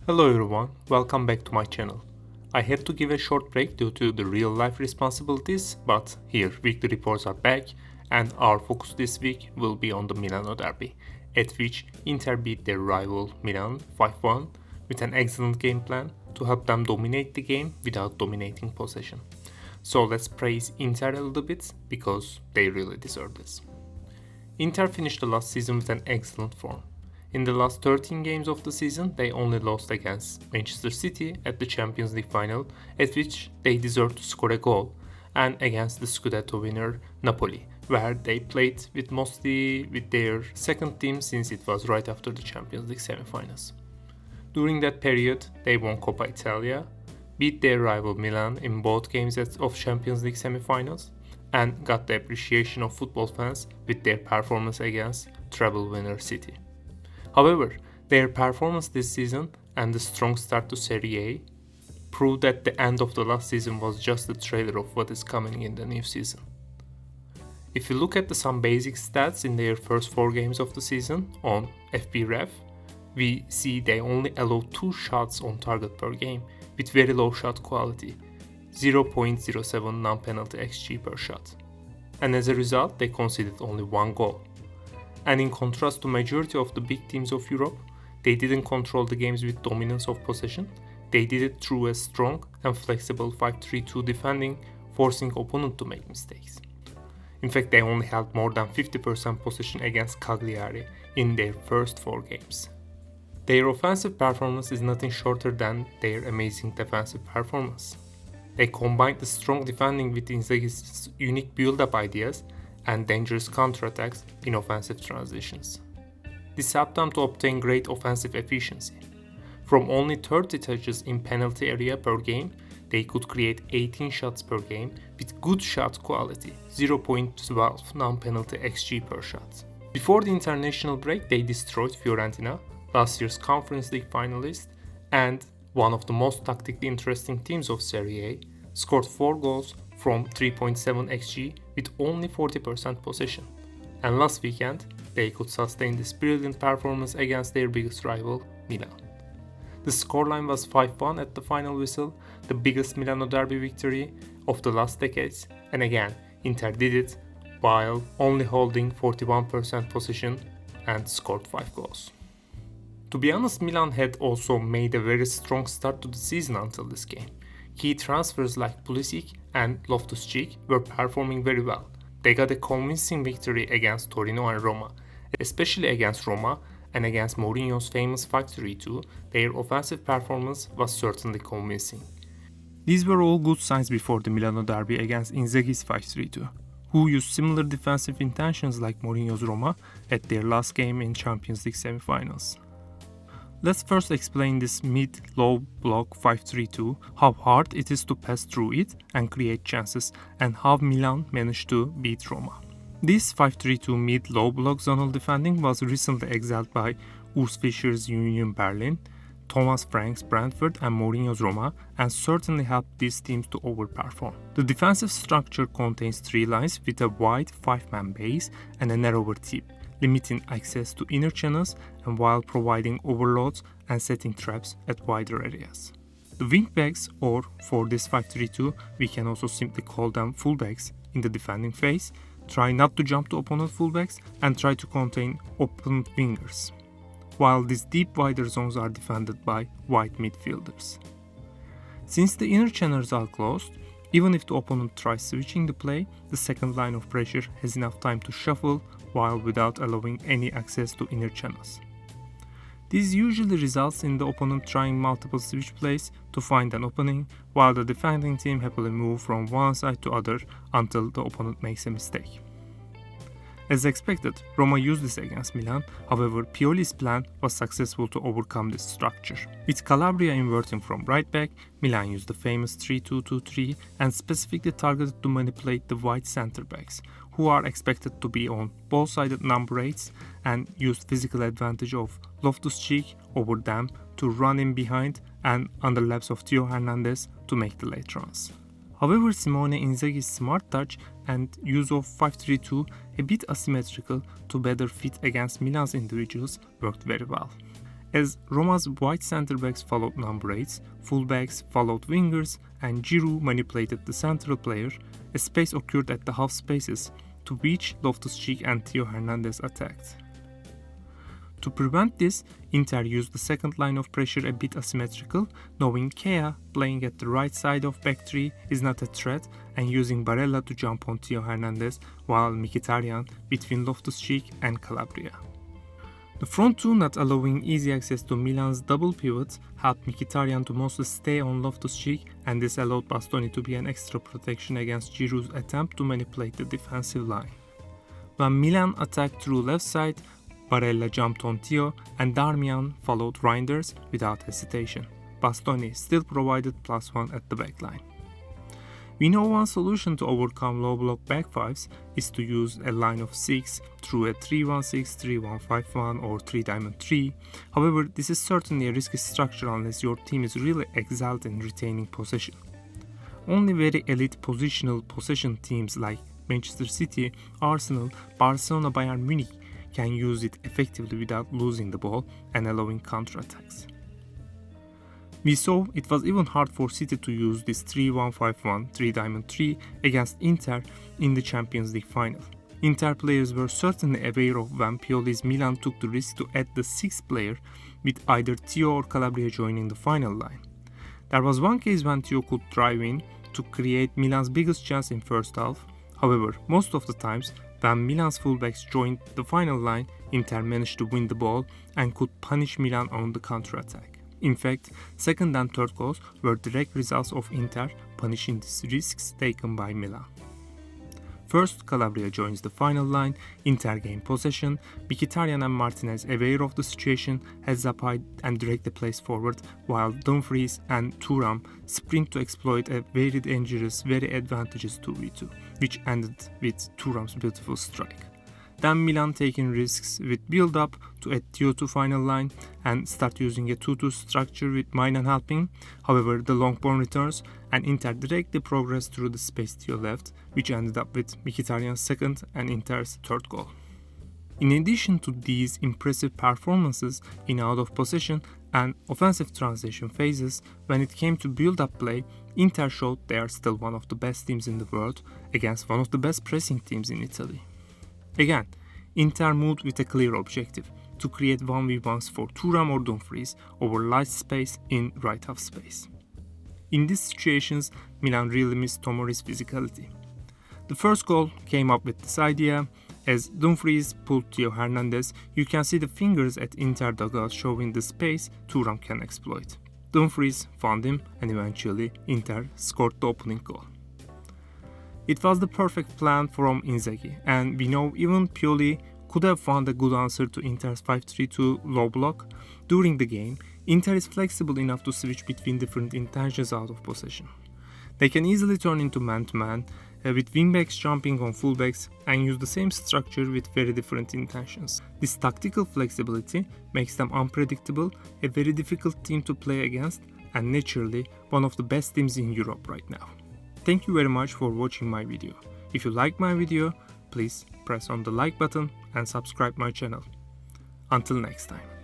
Hello everyone, welcome back to my channel. I had to give a short break due to the real life responsibilities, but here weekly reports are back and our focus this week will be on the Milano Derby, at which Inter beat their rival Milan 5-1 with an excellent game plan to help them dominate the game without dominating possession. So let's praise Inter a little bit because they really deserve this. Inter finished the last season with an excellent form. In the last 13 games of the season, they only lost against Manchester City at the Champions League final, at which they deserved to score a goal, and against the Scudetto winner Napoli, where they played mostly with their second team since it was right after the Champions League semi-finals. During that period, they won Coppa Italia, beat their rival Milan in both games of Champions League semi-finals, and got the appreciation of football fans with their performance against treble winner City. However, their performance this season and the strong start to Serie A proved that the end of the last season was just the trailer of what is coming in the new season. If you look at some basic stats in their first 4 games of the season on FBref, we see they only allow 2 shots on target per game with very low shot quality, 0.07 non-penalty XG per shot. And as a result, they conceded only 1 goal. And in contrast to majority of the big teams of Europe, they didn't control the games with dominance of possession. They did it through a strong and flexible 5-3-2 defending, forcing opponent to make mistakes. In fact, they only held more than 50% possession against Cagliari in their first 4 games. Their offensive performance is nothing shorter than their amazing defensive performance. They combined the strong defending with Inzaghi's unique build-up ideas and dangerous counterattacks in offensive transitions. This helped them to obtain great offensive efficiency. From only 30 touches in penalty area per game, they could create 18 shots per game with good shot quality, 0.12 non-penalty XG per shot. Before the international break, they destroyed Fiorentina, last year's Conference League finalist and one of the most tactically interesting teams of Serie A, scored 4 goals from 3.7 xG with only 40% possession. And last weekend, they could sustain this brilliant performance against their biggest rival, Milan. The scoreline was 5-1 at the final whistle, the biggest Milano Derby victory of the last decades, and again, Inter did it while only holding 41% possession and scored 5 goals. To be honest, Milan had also made a very strong start to the season until this game. Key transfers like Pulisic and Loftus-Cheek were performing very well. They got a convincing victory against Torino and Roma, especially against Roma and against Mourinho's famous 5-3-2. Their offensive performance was certainly convincing. These were all good signs before the Milano Derby against Inzaghi's 5-3-2, who used similar defensive intentions like Mourinho's Roma at their last game in Champions League semi-finals. Let's first explain this mid-low block 5-3-2, how hard it is to pass through it and create chances, and how Milan managed to beat Roma. This 5-3-2 mid-low block zonal defending was recently excelled by Urs Fischer's Union Berlin, Thomas Frank's Brentford and Mourinho's Roma, and certainly helped these teams to overperform. The defensive structure contains 3 lines with a wide 5-man base and a narrower tip, limiting access to inner channels and while providing overloads and setting traps at wider areas. The wingbacks, or for this 5-3-2, we can also simply call them fullbacks in the defending phase, try not to jump to opponent fullbacks and try to contain opponent wingers, while these deep wider zones are defended by wide midfielders. Since the inner channels are closed, even if the opponent tries switching the play, the second line of pressure has enough time to shuffle while without allowing any access to inner channels. This usually results in the opponent trying multiple switch plays to find an opening, while the defending team happily move from one side to other until the opponent makes a mistake. As expected, Roma used this against Milan, however Pioli's plan was successful to overcome this structure. With Calabria inverting from right back, Milan used the famous 3-2-2-3 and specifically targeted to manipulate the wide center backs, who are expected to be on ball-sided number 8s, and used physical advantage of Loftus-Cheek over them to run in behind and underlaps of Theo Hernandez to make the late runs. However, Simone Inzaghi's smart touch and use of 5-3-2, a bit asymmetrical to better fit against Milan's individuals, worked very well. as Roma's wide center-backs followed number 8s, full-backs followed wingers, and Giroud manipulated the central player, a space occurred at the half spaces, to which Loftus-Cheek and Theo Hernandez attacked. To prevent this, Inter used the second line of pressure a bit asymmetrical, knowing Kea playing at the right side of back three is not a threat, and using Barella to jump on Theo Hernandez while Mkhitaryan between Loftus-Cheek and Calabria. The front two not allowing easy access to Milan's double pivot helped Mkhitaryan to mostly stay on Loftus-Cheek, and this allowed Bastoni to be an extra protection against Giroud's attempt to manipulate the defensive line. When Milan attacked through left side, Barella jumped on Theo and Darmian followed Reinders without hesitation. Bastoni still provided +1 at the backline. We know one solution to overcome low block back fives is to use a line of 6 through a 3-1-6, 3-1-5-1 or 3-diamond-3. However, this is certainly a risky structure unless your team is really excelled in retaining possession. Only very elite positional possession teams like Manchester City, Arsenal, Barcelona, Bayern Munich can use it effectively without losing the ball and allowing counterattacks. We saw it was even hard for City to use this 3-1-5-1, 3-diamond-3 against Inter in the Champions League final. Inter players were certainly aware of when Pioli's Milan took the risk to add the sixth player with either Theo or Calabria joining the final line. There was one case when Theo could drive in to create Milan's biggest chance in first half. However, most of the times when Milan's fullbacks joined the final line, Inter managed to win the ball and could punish Milan on the counter-attack. In fact, second and third goals were direct results of Inter punishing these risks taken by Milan. First, Calabria joins the final line, Inter gain possession, Mkhitaryan and Martinez, aware of the situation, heads up high and direct the plays forward, while Dumfries and Thuram sprint to exploit a very dangerous, very advantageous 2v2, which ended with Thuram's beautiful strike. Then Milan taking risks with build-up to add Theo to final line and start using a 2-2 structure with Milan helping. However, the long ball returns and Inter directly progressed through the space Theo left, which ended up with Mkhitaryan's second and Inter's third goal. In addition to these impressive performances in out of possession and offensive transition phases, when it came to build-up play, Inter showed they are still one of the best teams in the world against one of the best pressing teams in Italy. Again, Inter moved with a clear objective, to create 1v1s for Thuram or Dumfries over large space in right half space. In these situations, Milan really missed Tomori's physicality. The first goal came up with this idea. As Dumfries pulled Theo Hernandez, you can see the fingers at Inter dugout showing the space Thuram can exploit. Dumfries found him and eventually Inter scored the opening goal. It was the perfect plan from Inzaghi, and we know even Pioli could have found a good answer to Inter's 5-3-2 low block. During the game, Inter is flexible enough to switch between different intentions out of possession. They can easily turn into man-to-man, with wingbacks jumping on fullbacks, and use the same structure with very different intentions. This tactical flexibility makes them unpredictable, a very difficult team to play against, and naturally one of the best teams in Europe right now. Thank you very much for watching my video. If you like my video, please press on the like button and subscribe my channel. Until next time.